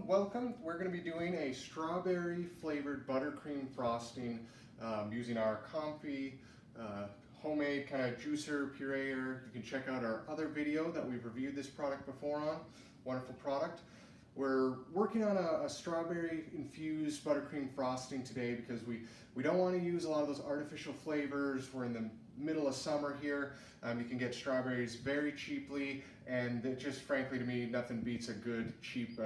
welcome. We're going to be doing a strawberry flavored buttercream frosting using our comfee homemade kind of juicer, pureer. You can check out our other video that we've reviewed this product before on. Wonderful product. We're working on a strawberry infused buttercream frosting today because we don't want to use a lot of those artificial flavors. We're in the middle of summer here. You can get strawberries very cheaply, and it just frankly to me nothing beats a good cheap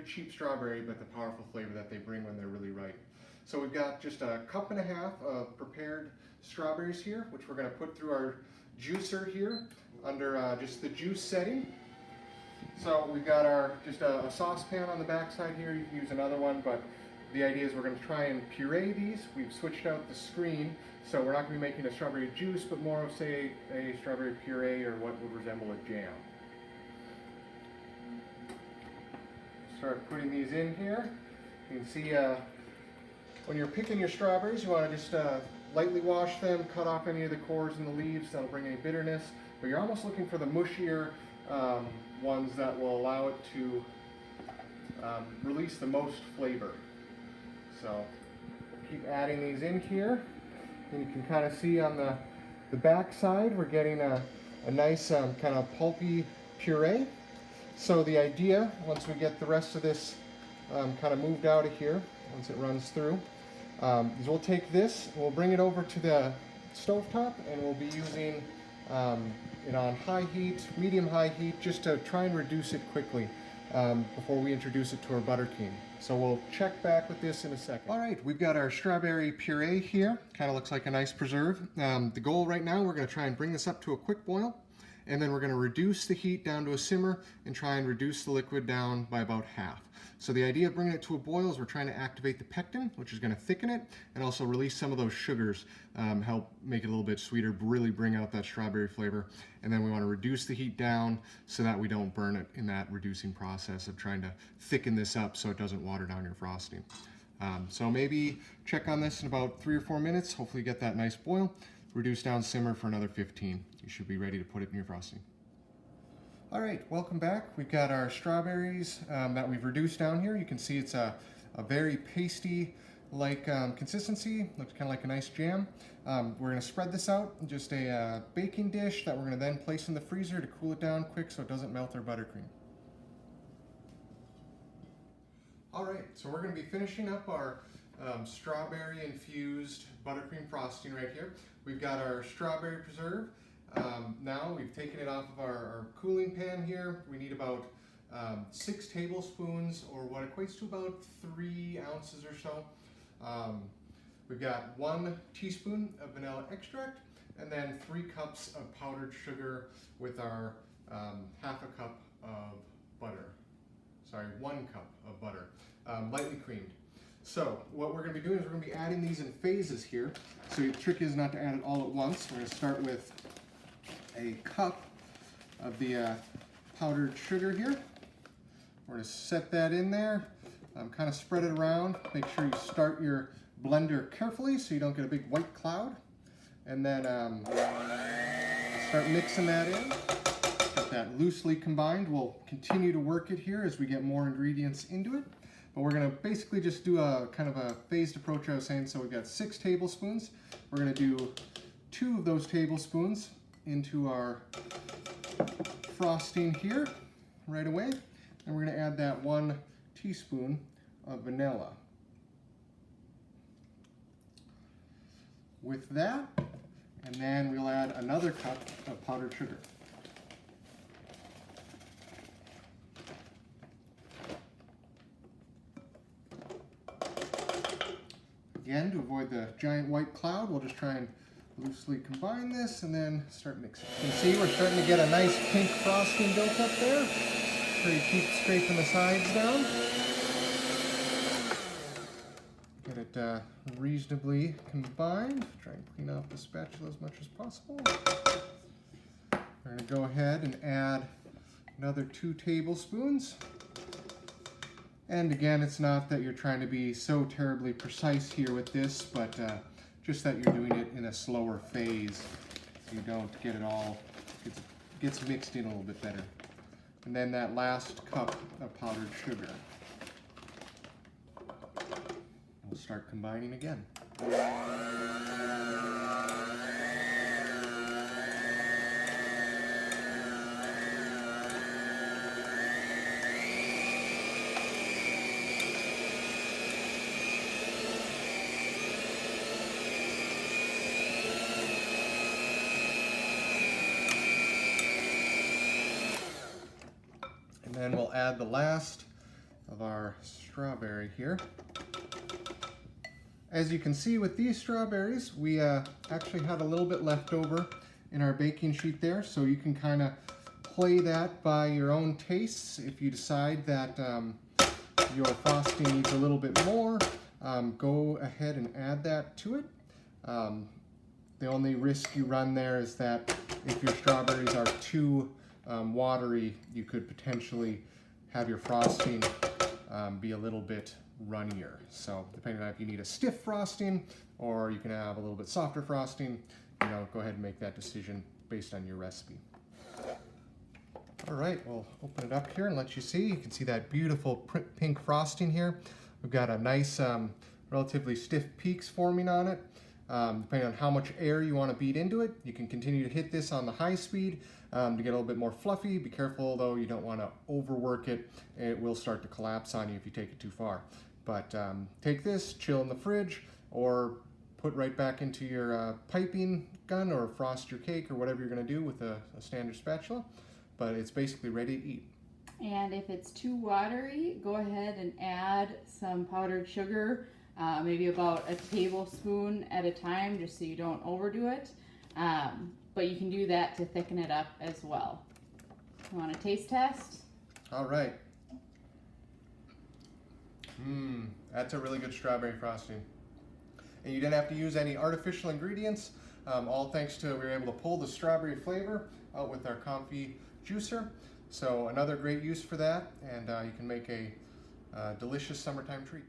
cheap strawberry, but the powerful flavor that they bring when they're really ripe. So we've got just a cup and a half of prepared strawberries here, which we're going to put through our juicer here under just the juice setting. So we've got our just a saucepan on the back side here. You can use another one, but the idea is we're going to try and puree these. We've switched out the screen, so we're not going to be making a strawberry juice, but more of, say, a strawberry puree or what would resemble a jam. Start putting these in here. You can see when you're picking your strawberries, you want to just lightly wash them, cut off any of the cores and the leaves. That'll bring any bitterness, but you're almost looking for the mushier ones that will allow it to release the most flavor. So keep adding these in here, and you can kind of see on the back side we're getting a nice kind of pulpy puree. So the idea, once we get the rest of this kind of moved out of here, once it runs through, is we'll take this, we'll bring it over to the stovetop, and we'll be using it on high heat, medium high heat, just to try and reduce it quickly before we introduce it to our buttercream. So we'll check back with this in a second. All right, we've got our strawberry puree here. Kind of looks like a nice preserve. The goal right now, we're going to try and bring this up to a quick boil, and then we're going to reduce the heat down to a simmer and try and reduce the liquid down by about half. So the idea of bringing it to a boil is we're trying to activate the pectin, which is going to thicken it, and also release some of those sugars, help make it a little bit sweeter, really bring out that strawberry flavor. And then we want to reduce the heat down so that we don't burn it in that reducing process of trying to thicken this up so it doesn't water down your frosting. So maybe check on this in about 3 or 4 minutes, hopefully get that nice boil, reduce down, simmer for another 15. You should be ready to put it in your frosting. All right, welcome back. We've got our strawberries that we've reduced down here. You can see it's a very pasty-like consistency. Looks kind of like a nice jam. We're going to spread this out in just a baking dish that we're going to then place in the freezer to cool it down quick so it doesn't melt our buttercream. All right, so we're going to be finishing up our strawberry-infused buttercream frosting right here. We've got our strawberry preserve. Now we've taken it off of our cooling pan here. We need about 6 tablespoons, or what equates to about 3 ounces or so. We've got 1 teaspoon of vanilla extract, and then 3 cups of powdered sugar with our half a cup of butter. Sorry, 1 cup of butter, lightly creamed. So what we're going to be doing is we're going to be adding these in phases here. So the trick is not to add it all at once. We're going to start with a cup of the powdered sugar here. We're going to set that in there, kind of spread it around. Make sure you start your blender carefully so you don't get a big white cloud. And then start mixing that in. Get that loosely combined. We'll continue to work it here as we get more ingredients into it. But we're going to basically just do a kind of a phased approach I was saying. So we've got 6 tablespoons. We're going to do 2 of those tablespoons into our frosting here right away. And we're going to add that 1 teaspoon of vanilla. With that, and then we'll add another cup of powdered sugar. Again, to avoid the giant white cloud, we'll just try and loosely combine this and then start mixing. You can see we're starting to get a nice pink frosting built up there. So you keep scraping the sides down. Get it reasonably combined. Try and clean off the spatula as much as possible. We're going to go ahead and add another 2 tablespoons. And again, it's not that you're trying to be so terribly precise here with this, but just that you're doing it in a slower phase so you don't get it all, gets mixed in a little bit better. and then that last cup of powdered sugar. We'll start combining again. And then we'll add the last of our strawberry here. As you can see with these strawberries, we actually had a little bit left over in our baking sheet there, so you can kind of play that by your own tastes. If you decide that your frosting needs a little bit more, go ahead and add that to it. The only risk you run there is that if your strawberries are too watery, you could potentially have your frosting be a little bit runnier. So depending on if you need a stiff frosting or you can have a little bit softer frosting, you know, go ahead and make that decision based on your recipe. All right, we'll open it up here and let you see. You can see that beautiful pink frosting here. We've got a nice, relatively stiff peaks forming on it. Depending on how much air you want to beat into it, you can continue to hit this on the high speed to get a little bit more fluffy. Be careful though, you don't want to overwork it. It will start to collapse on you if you take it too far. But take this, chill in the fridge, or put right back into your piping gun, or frost your cake, or whatever you're going to do with a standard spatula. But it's basically ready to eat. And if it's too watery, go ahead and add some powdered sugar, maybe about a tablespoon at a time, just so you don't overdo it. But you can do that to thicken it up as well. You want a taste test? All right. That's a really good strawberry frosting. And you didn't have to use any artificial ingredients, all thanks to we were able to pull the strawberry flavor out with our comfee juicer. So another great use for that, and you can make a delicious summertime treat.